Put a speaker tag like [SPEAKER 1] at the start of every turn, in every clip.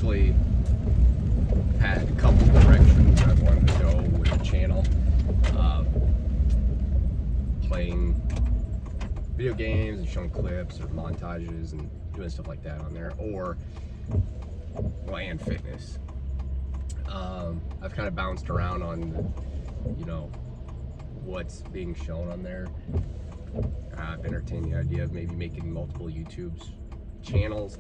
[SPEAKER 1] actually had a couple directions I wanted to go with the channel. Playing video games and showing clips or montages and doing stuff like that on there, or and fitness. I've kind of bounced around on what's being shown on there. I've entertained the idea of maybe making multiple YouTube channels.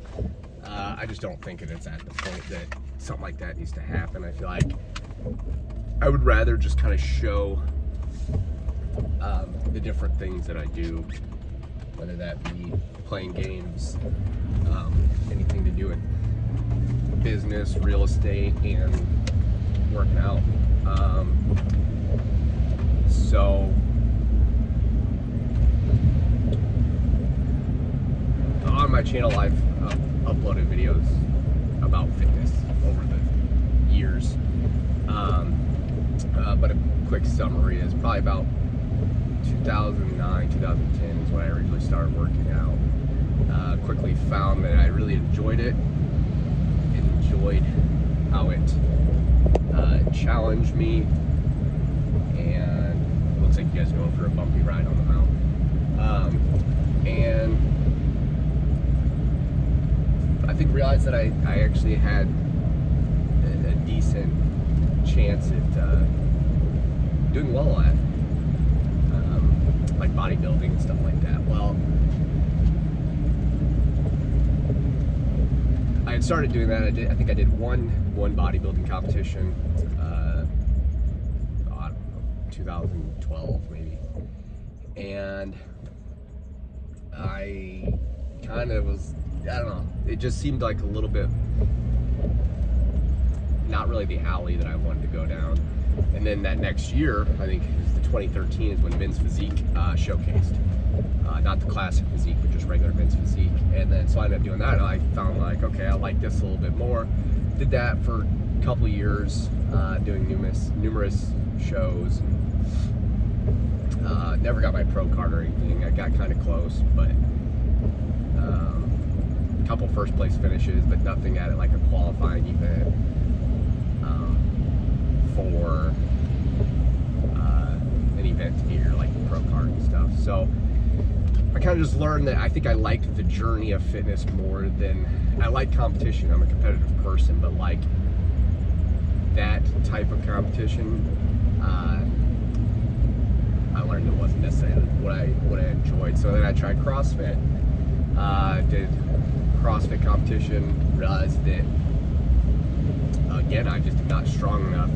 [SPEAKER 1] I just don't think that it's at the point that something like that needs to happen. I feel like I would rather just kind of show the different things that I do, whether that be playing games, anything to do with business, real estate, and working out. So on my channel, I've uploaded videos about fitness over the years. But a quick summary is probably about 2009, 2010 is when I originally started working out. Quickly found that I really enjoyed it. Enjoyed how it challenged me, and looks like you guys are going for a bumpy ride on the mountain. And I think realized that I actually had a decent chance at doing well at like bodybuilding and stuff like that. Well, I had started doing that. I think I did one bodybuilding competition, I don't know, 2012 maybe, and I kind of was, I don't know, it just seemed like a little bit not really the alley that I wanted to go down. And then that next year, I think it was the 2013, is when Men's Physique showcased. Not the classic physique, but just regular men's physique. And then so I ended up doing that, and I found like, okay, I like this a little bit more. Did that for a couple of years, doing numerous shows. Never got my pro card or anything. I got kind of close, but a couple first place finishes, but nothing at it like a qualifying event for an event here, like the pro card and stuff. So I kind of just learned that I think I liked the journey of fitness more than I like competition. I'm a competitive person, but like that type of competition, I learned it wasn't necessarily what I enjoyed. So then I tried CrossFit. Did CrossFit competition, realized that again, I just am not strong enough.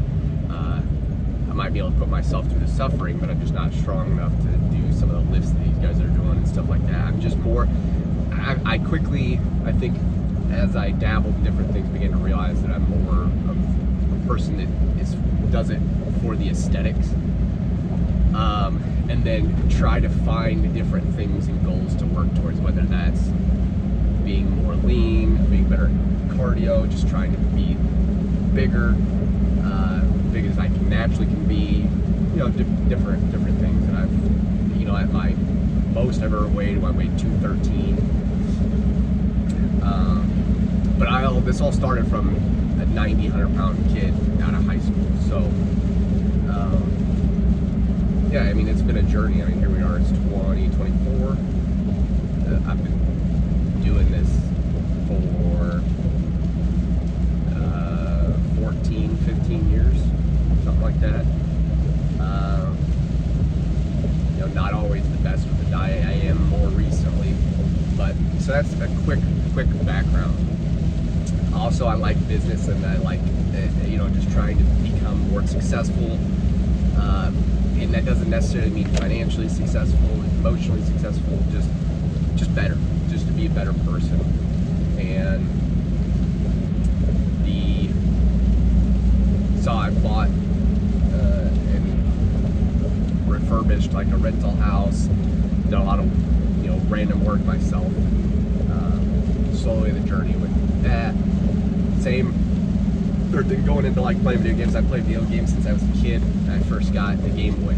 [SPEAKER 1] I might be able to put myself through the suffering, but I'm just not strong enough to do some of the lifts that these guys are doing and stuff like that. I'm just more, I quickly, I think, as I dabbled in different things, began to realize that I'm more of a person that does it for the aesthetics. And then try to find different things and goals to work towards, whether that's being more lean, being better cardio, just trying to be bigger, big as I naturally can be, different things. And I've, at my most I've ever weighed, I weighed 213. But this all started from a 90, 100-pound kid out of high school. So, yeah, I mean, it's been a journey. I mean, here we are, it's 2024. I've been doing this for 14, 15 years, something like that. Not always the best with the diet. I am more recently, but so that's a quick background. Also, I like business, and I like just trying to become more successful. And that doesn't necessarily mean financially successful, emotionally successful, just better, just to be a better person. And so I bought and refurbished like a rental house, did a lot of random work myself. Slowly the journey with that. Same third thing going into like playing video games. I played video games since I was a kid. I first got the Game Boy.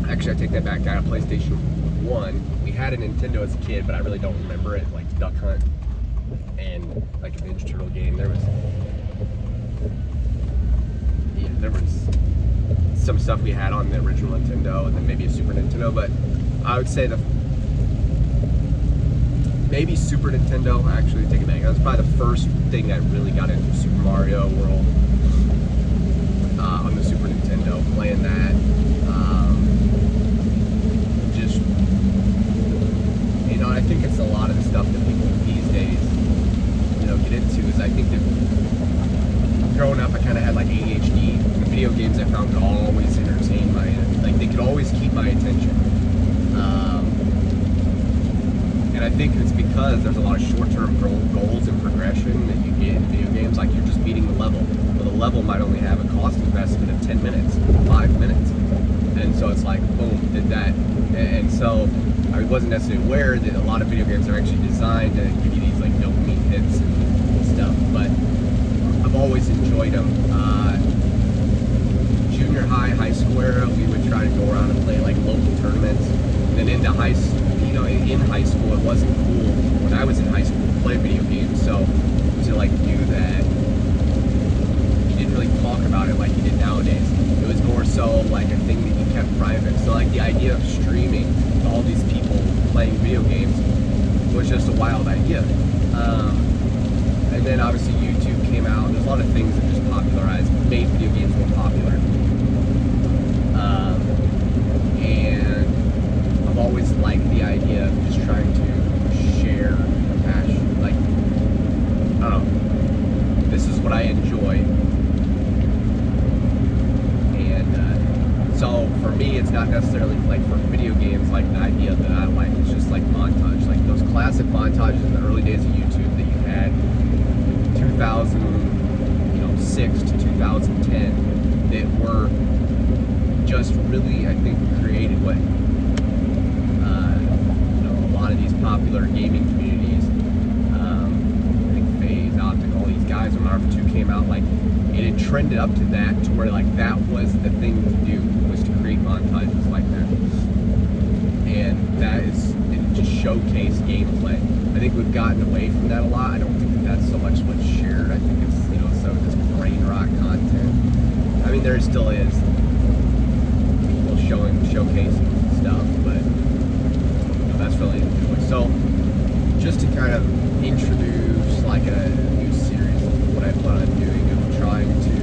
[SPEAKER 1] Actually, I take that back. I got a PlayStation 1. We had a Nintendo as a kid, but I really don't remember it. Like Duck Hunt and like a Ninja Turtle game. There was some stuff we had on the original Nintendo, and then maybe a Super Nintendo. But I would say maybe Super Nintendo. Actually, take it back. That was probably the first thing that really got into Super Mario World on the Super Nintendo. Playing that, just I think it's a lot of the stuff that people these days, get into. Is I think that growing up, I kind of had like ADHD. The video games I found could always entertain they could always keep my attention. And I think it's because there's a lot of short-term goals and progression that you get in video games. Like you're just beating the level. But the level might only have a cost investment of 10 minutes, 5 minutes. And so it's like, boom, did that. And so I wasn't necessarily aware that a lot of video games are actually designed to give you these like dopamine hits and stuff. But I've always enjoyed them. Junior high school era, we would try to go around and play like local tournaments. And then into high school, in high school, it wasn't cool when I was in high school to play video games. So to like do that, you didn't really talk about it like you did nowadays. It was more so like a thing that you kept private. So like the idea of streaming all these people playing video games was just a wild idea. And then obviously YouTube came out. There's a lot of things that just popularized, made video games more popular. And I've always liked the idea of just trying to share a passion. Like, I don't know, this is what I enjoy. And so for me, it's not necessarily like for video games, like the idea that I like. It's just like montage, like those classic montages in the early days of YouTube that you had 2006 to 2010 that were just really, I think, created what a lot of these popular gaming communities, I think FaZe, Optic, all these guys, when RF2 came out, like it had trended up to that, to where like that was the thing to do, was to create montages like that. And it just showcased gameplay. I think we've gotten away from that a lot. I don't think that's so much what's shared. I think it's so just brain rot content. I mean, there still is people showcasing stuff, but that's really enjoy. So just to kind of introduce like a new series of what I plan on doing, of trying to,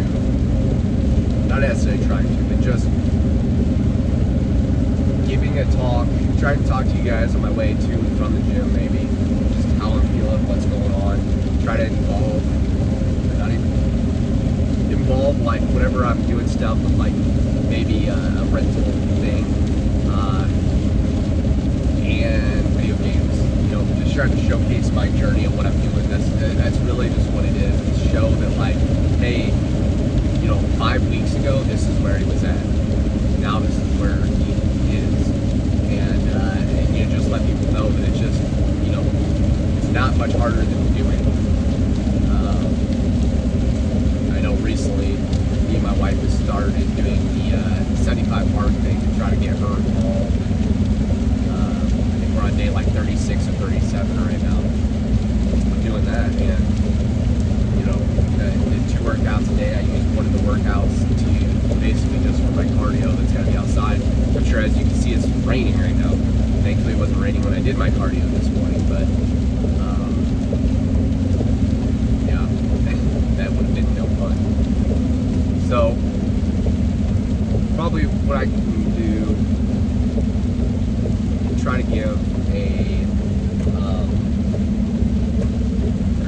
[SPEAKER 1] not necessarily trying to, but just giving a talk, trying to talk to you guys on my way to and from the gym, maybe just how I'm feeling, what's going on, try to involve like whatever I'm doing stuff with, like maybe a rental thing, and video games, just trying to showcase my journey of what I'm doing. That's really just what it is. It's show that like, hey, 5 weeks ago this is where he was at, now this is where he is, and just let people know that it's just, it's not much harder than doing. I know recently me and my wife have started doing the 75 hard thing to try to get her involved. I think we're on day like 36 or 37 right now. We're doing that, and did 2 workouts a day. I use one of the workouts to basically just for my cardio that's gotta be outside. I'm sure, as you can see, it's raining right now. Thankfully it wasn't raining when I did my cardio this morning, but yeah, that would have been no fun. So probably what I can do, try to give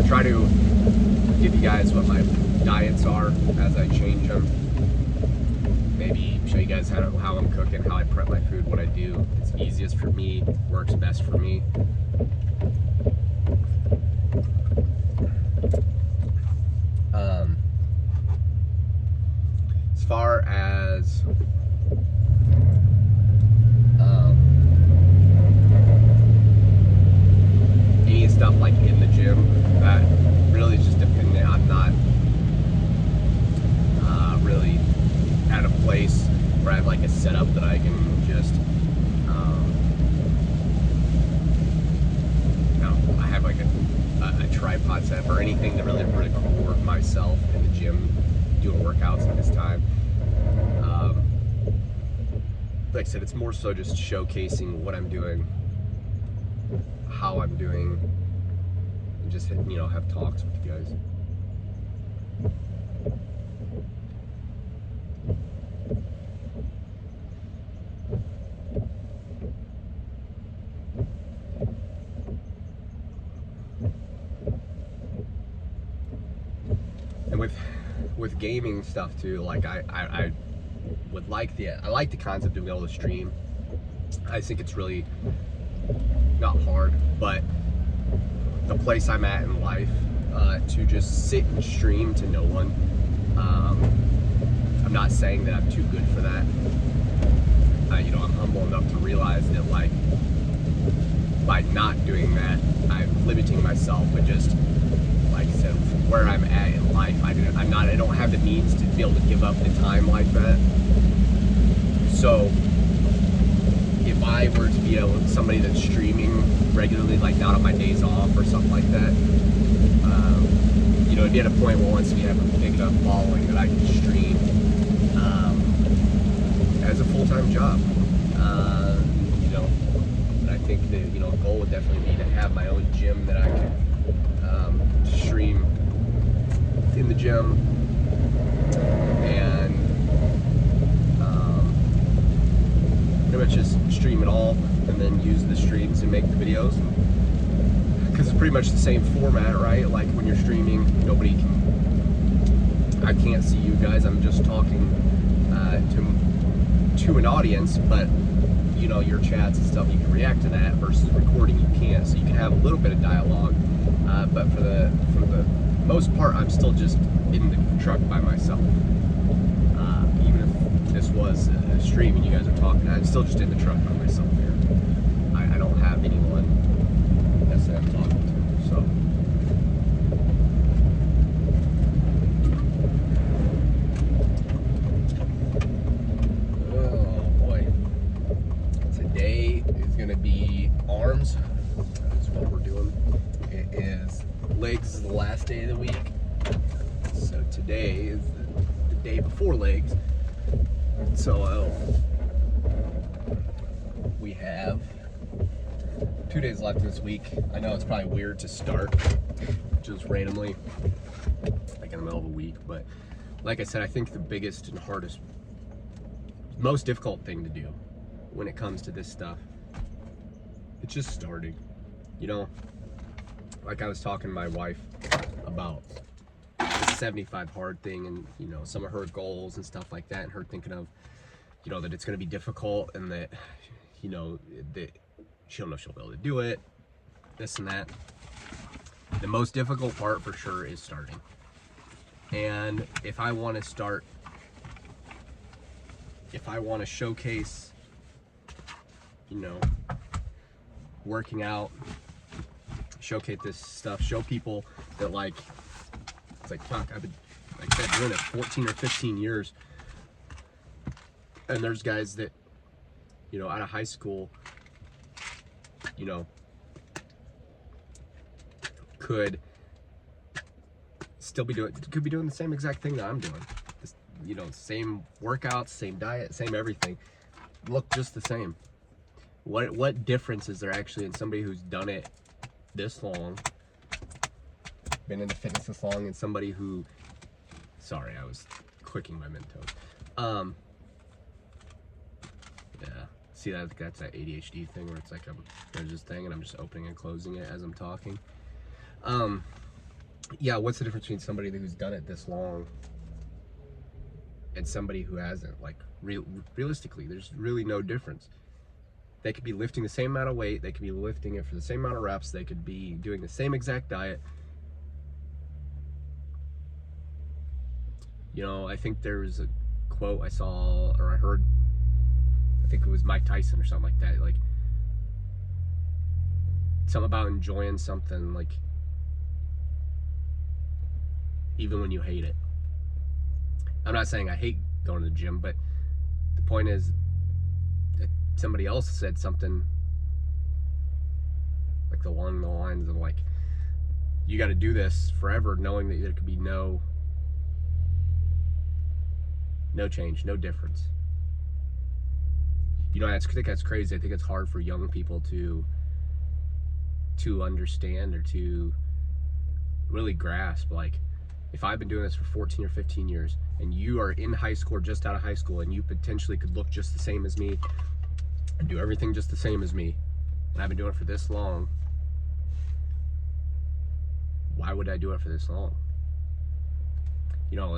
[SPEAKER 1] try to give you guys what my diets are as I change them. Maybe show you guys how I'm cooking, how I prep my food, what I do. It's easiest for me, works best for me. As far as any stuff like in the gym, that really is just dependent. I'm not really at a place where I have like a setup that I can just I have like a tripod gym doing workouts at this time. Like I said, it's more so just showcasing what I'm doing, how I'm doing, and just, you know, have talks with you guys. And with gaming stuff too, like I would like I like the concept of being able to stream. I think it's really not hard, but the place I'm at in life, to just sit and stream to no one, I'm not saying that I'm too good for that. You know, I'm humble enough to realize that, like, by not doing that, I'm limiting myself. But just, like I said, where I'm at in life, I don't have the means to be able to give up the time like that. So if I were to be somebody that's streaming regularly, like not on my days off or something like that, you know, it'd be at a point where once we have a big enough following that I can stream as a full-time job. You know, and I think that, you know, a goal would definitely be to have my own gym that I can stream in the gym, and pretty much just stream it all and then use the streams and make the videos, because it's pretty much the same format, right? Like when you're streaming, I can't see you guys, I'm just talking to an audience, but you know, your chats and stuff, you can react to that, versus recording you can't. So you can have a little bit of dialogue, but for the most part, I'm still just in the truck by myself. Even if this was a stream and you guys are talking, I'm still just in the truck by myself here. I don't have anyone that's that I'm talking to, so. Oh boy. Today is gonna be arms. That's what we're doing. It is legs is the last day of the week. So today is the day before legs. So we have 2 days left this week. I know it's probably weird to start just randomly, like in the middle of a week, but like I said, I think the biggest and hardest, most difficult thing to do when it comes to this stuff, it's just starting. You know, like I was talking to my wife about the 75 hard thing, and you know, some of her goals and stuff like that, and her thinking of, you know, that it's going to be difficult, and that, you know, that she'll know she'll be able to do it, this and that. The most difficult part for sure is starting. And if I want to start, if I want to showcase, you know, working out, showcase this stuff, show people that, like, it's like, fuck, I've been, like I said, doing it 14 or 15 years. And there's guys that, you know, out of high school, you know, could still be doing, could be doing the same exact thing that I'm doing. This, you know, same workouts, same diet, same everything. Look just the same. What difference is there actually in somebody who's done it this long, been into fitness this long, and somebody who, sorry, I was clicking my Mentos. Yeah, see that's that ADHD thing where it's like there's this thing and I'm just opening and closing it as I'm talking. Yeah, what's the difference between somebody who's done it this long and somebody who hasn't? Like, realistically, there's really no difference. They could be lifting the same amount of weight, they could be lifting it for the same amount of reps, they could be doing the same exact diet. You know, I think there's a quote I saw, or I heard, I think it was Mike Tyson or something like that, like something about enjoying something, like even when you hate it. I'm not saying I hate going to the gym, but the point is that somebody else said something like along the lines of, like, you got to do this forever, knowing that there could be no No change, no difference. You know, I think that's crazy. I think it's hard for young people to understand or to really grasp. Like, if I've been doing this for 14 or 15 years and you are in high school or just out of high school and you potentially could look just the same as me and do everything just the same as me, and I've been doing it for this long, why would I do it for this long? You know,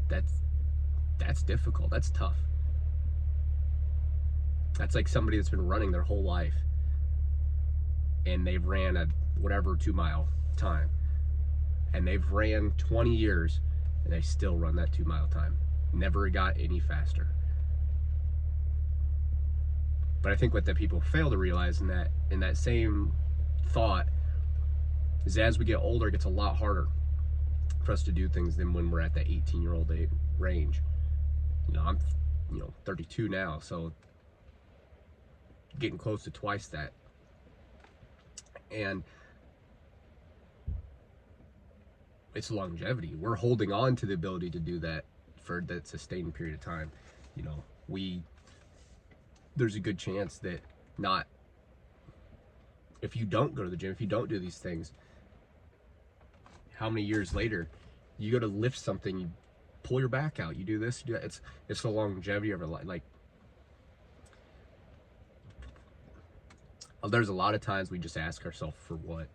[SPEAKER 1] that's difficult. That's tough. That's like somebody that's been running their whole life and they've ran a whatever 2-mile time, and they've ran 20 years and they still run that 2-mile time. Never got any faster. But I think what the people fail to realize in that same thought is, as we get older, it gets a lot harder for us to do things than when we're at that 18-year-old range. You know, I'm 32 now, so getting close to twice that. And it's longevity. We're holding on to the ability to do that for that sustained period of time. You know, there's a good chance that if you don't go to the gym, if you don't do these things, how many years later you go to lift something, you pull your back out, you do this, you do that. It's the longevity of our life. Like, there's a lot of times we just ask ourselves for what,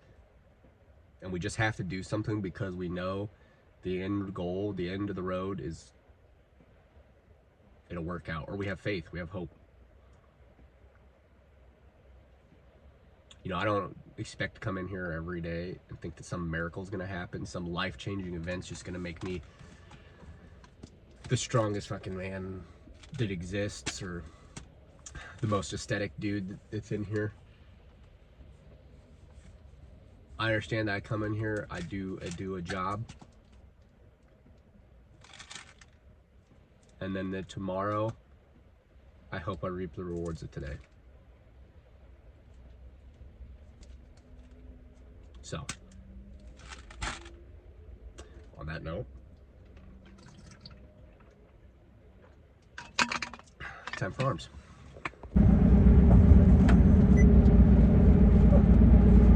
[SPEAKER 1] and we just have to do something because we know the end goal, the end of the road is, it'll work out, or we have faith, we have hope. You know, I don't expect to come in here every day and think that some miracle is going to happen, some life-changing event's just going to make me the strongest fucking man that exists, or the most aesthetic dude that's in here. I understand that I come in here, I do a job, and then tomorrow, I hope I reap the rewards of today. So, on that note, time for arms.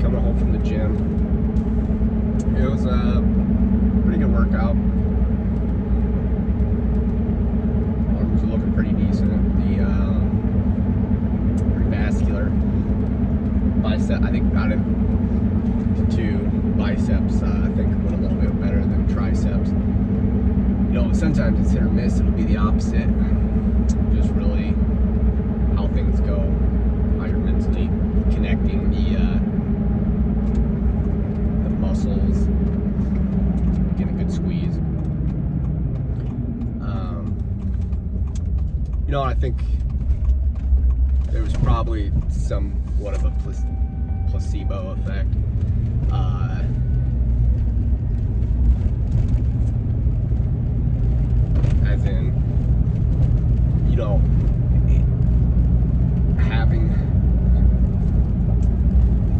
[SPEAKER 1] Coming home from the gym. It was a pretty good workout. Arms are looking pretty decent. Pretty vascular. Bicep, I think out of the two, biceps I think went a little bit better than triceps. You know, sometimes it's hit or miss. It'll be the opposite. Just really how things go, how you're mentally connecting the muscles, get a good squeeze. You know, I think there was probably somewhat of a placebo effect. As in, you know,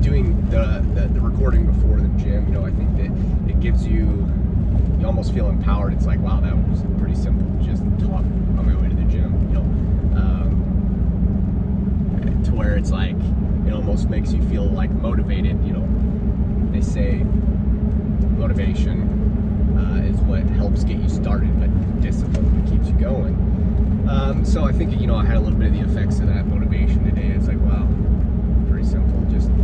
[SPEAKER 1] doing the recording before the gym, you know, I think that it gives you almost feel empowered. It's like, wow, that was pretty simple, just talk on my way to the gym, you know, to where it's like, it almost makes you feel like motivated. You know, they say motivation is what helps get you started, but discipline keeps you going. So I think, you know, I had a little bit of the effects of that motivation today. It's like, wow, pretty simple. Just, you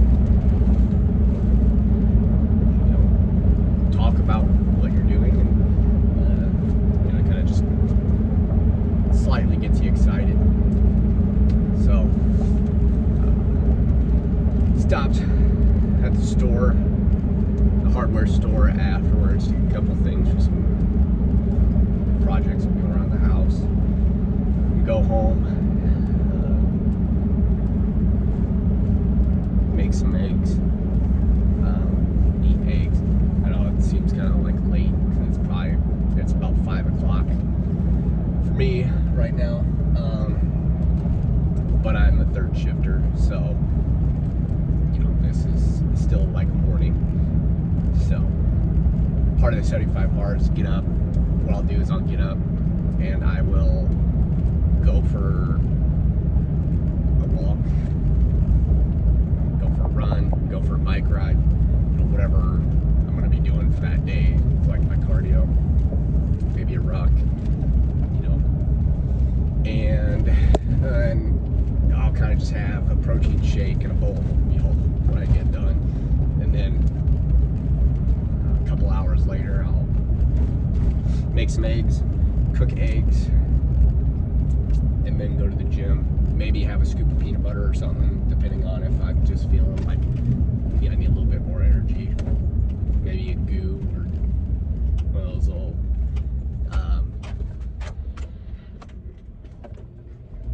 [SPEAKER 1] know, talk about what you're doing, and you know, it kind of just slightly gets you excited. So stopped at the store, the hardware store afterwards, a couple things for some projects that go around the house. We go home, make some eggs, eat eggs. I know it seems kind of like late because it's about 5 o'clock for me right now, but I'm a third shifter, so you know, this is still like morning. So part of the 75 bars, get up. What I'll do is I'll get up and I will go for a walk, go for a run, go for a bike ride, you know, whatever I'm gonna be doing for that day, like my cardio, maybe a ruck, you know, and I'll kind of just have a protein shake and a bowl of oatmeal when I get done, and then a couple hours later I'll make some eggs, cook eggs, and then go to the gym. Maybe have a scoop of peanut butter or something, depending on if I'm just feeling like, yeah, I need a little bit more energy. Maybe a goo or one of those little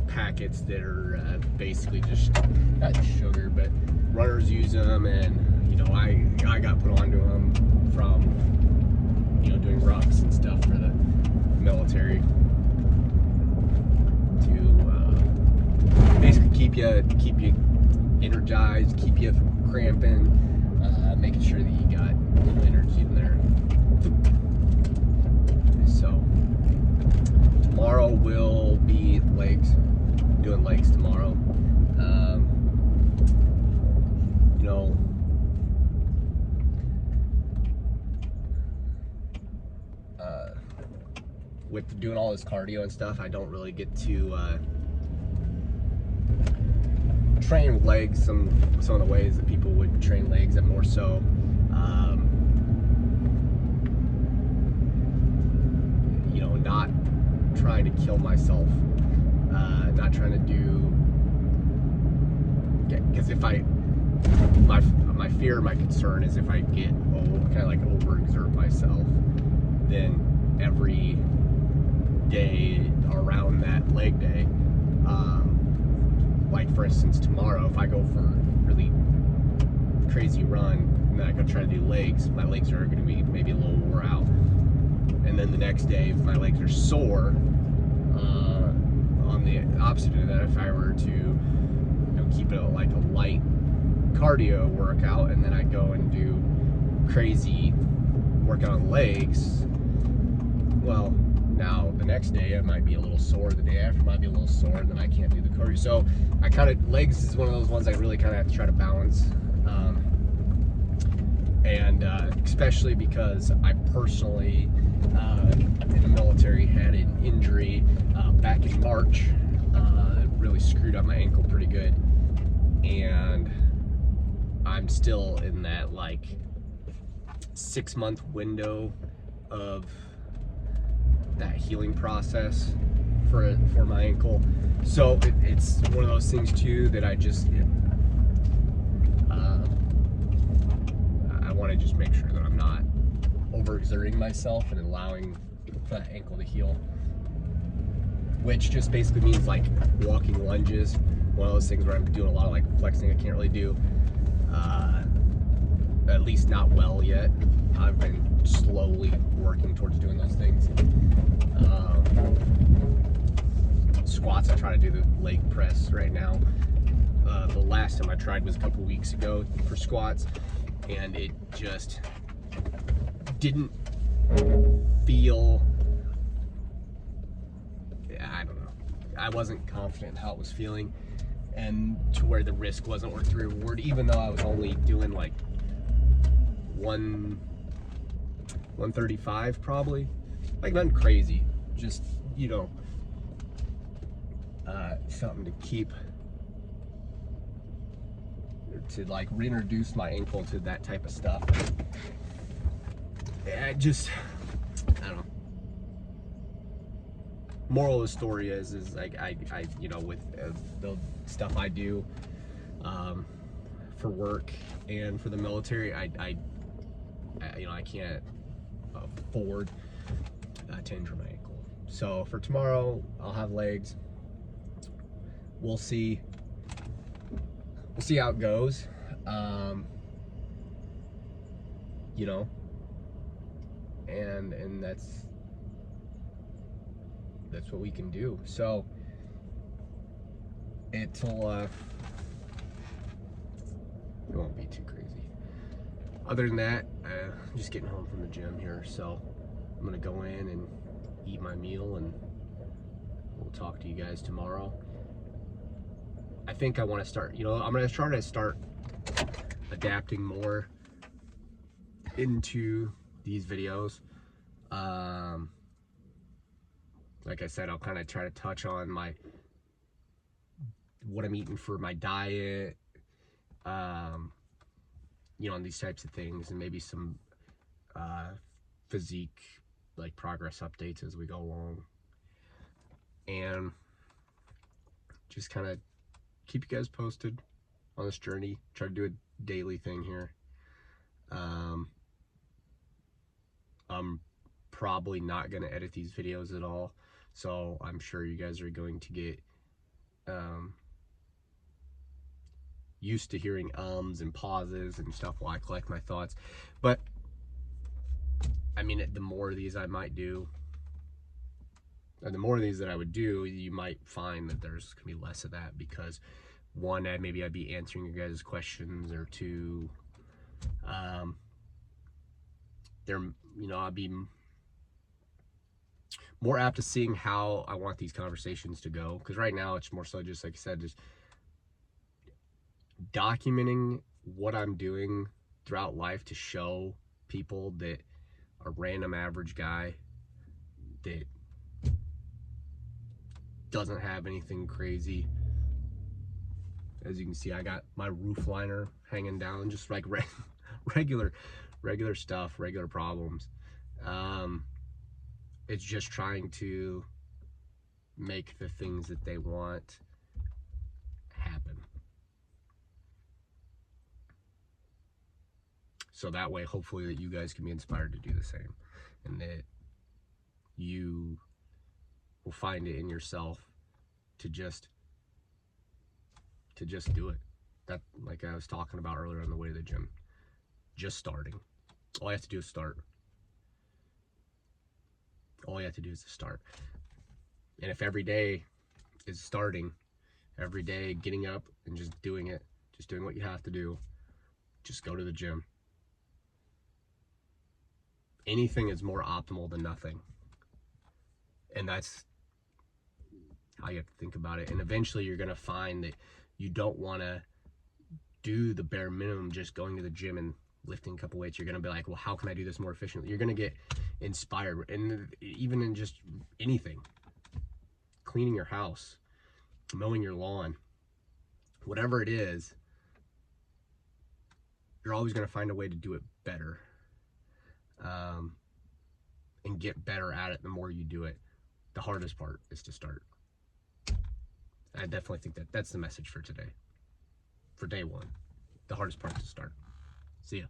[SPEAKER 1] packets that are basically just not sugar, but runners use them, and you know, I got put onto them from, you know, doing rucks and stuff for the military to basically keep you energized, keep you from cramping, making sure that you got, you know, energy in there. So tomorrow will be legs, doing legs tomorrow. You know, with doing all this cardio and stuff, I don't really get to train with legs some of the ways that people would train legs, and more so you know, not trying to kill myself, not trying to do, because if my fear, my concern is if I get kind of like overexert myself, then every day around that leg day, like for instance tomorrow, if I go for a really crazy run and then I go try to do legs, my legs are going to be maybe a little wore out, and then the next day if my legs are sore, on the opposite of that, if I were to, you know, keep it like a light cardio workout and then I go and do crazy workout on legs, well, now the next day I might be a little sore, the day after might be a little sore, and then I can't do the cardio. So I kind of, legs is one of those ones I really kind of have to try to balance, and especially because I personally in the military had an injury back in March. It really screwed up my ankle pretty good, and I'm still in that like 6-month window of that healing process for my ankle. So it's one of those things too that I just I want to just make sure that I'm not overexerting myself and allowing that ankle to heal, which just basically means like walking lunges, one of those things where I'm doing a lot of like flexing I can't really do, at least not well yet. I've been slowly working towards doing those things. Squats, I try to do the leg press right now. The last time I tried was a couple weeks ago for squats, and it just didn't feel, I don't know, I wasn't confident in how it was feeling, and to where the risk wasn't worth the reward, even though I was only doing like 135 probably, like nothing crazy, just, you know, something to keep, to like reintroduce my ankle to that type of stuff. I just, I don't know. Moral of the story is like I you know, with the stuff I do for work and for the military, I you know, I can't afford to injure my ankle. So for tomorrow, I'll have legs. We'll see how it goes. You know, and that's what we can do. So it'll it won't be too crazy. Other than that, I'm just getting home from the gym here, so I'm gonna go in and eat my meal and we'll talk to you guys tomorrow. I think I want to start, you know, I'm going to try to start adapting more into these videos. Like I said, I'll kind of try to touch on what I'm eating for my diet, you know, on these types of things, and maybe some physique, like progress updates as we go along, and just kind of keep you guys posted on this journey. Try to do a daily thing here. I'm probably not going to edit these videos at all, so I'm sure you guys are going to get used to hearing ums and pauses and stuff while I collect my thoughts. But I mean, the more of these I might do, or the more of these that I would do, you might find that there's gonna be less of that, because one, maybe I'd be answering your guys' questions, or two, you know, I'd be more apt to seeing how I want these conversations to go. Because right now it's more so just, like I said, just documenting what I'm doing throughout life to show people that a random average guy that doesn't have anything crazy. As you can see, I got my roof liner hanging down, just like regular stuff, regular problems. It's just trying to make the things that they want happen. So that way, hopefully, that you guys can be inspired to do the same, and that you will find it in yourself to just do it. That, like I was talking about earlier on the way to the gym, just starting. All you have to do is start. All you have to do is to start. And if every day is starting, every day getting up and just doing it, just doing what you have to do, just go to the gym. Anything is more optimal than nothing. And that's how you have to think about it. And eventually you're going to find that you don't want to do the bare minimum, just going to the gym and lifting a couple weights. You're going to be like, well, how can I do this more efficiently? You're going to get inspired. And even in just anything, cleaning your house, mowing your lawn, whatever it is, you're always going to find a way to do it better, and get better at it. The more you do it, the hardest part is to start. I definitely think that that's the message for today, for day one. The hardest part is to start. See ya.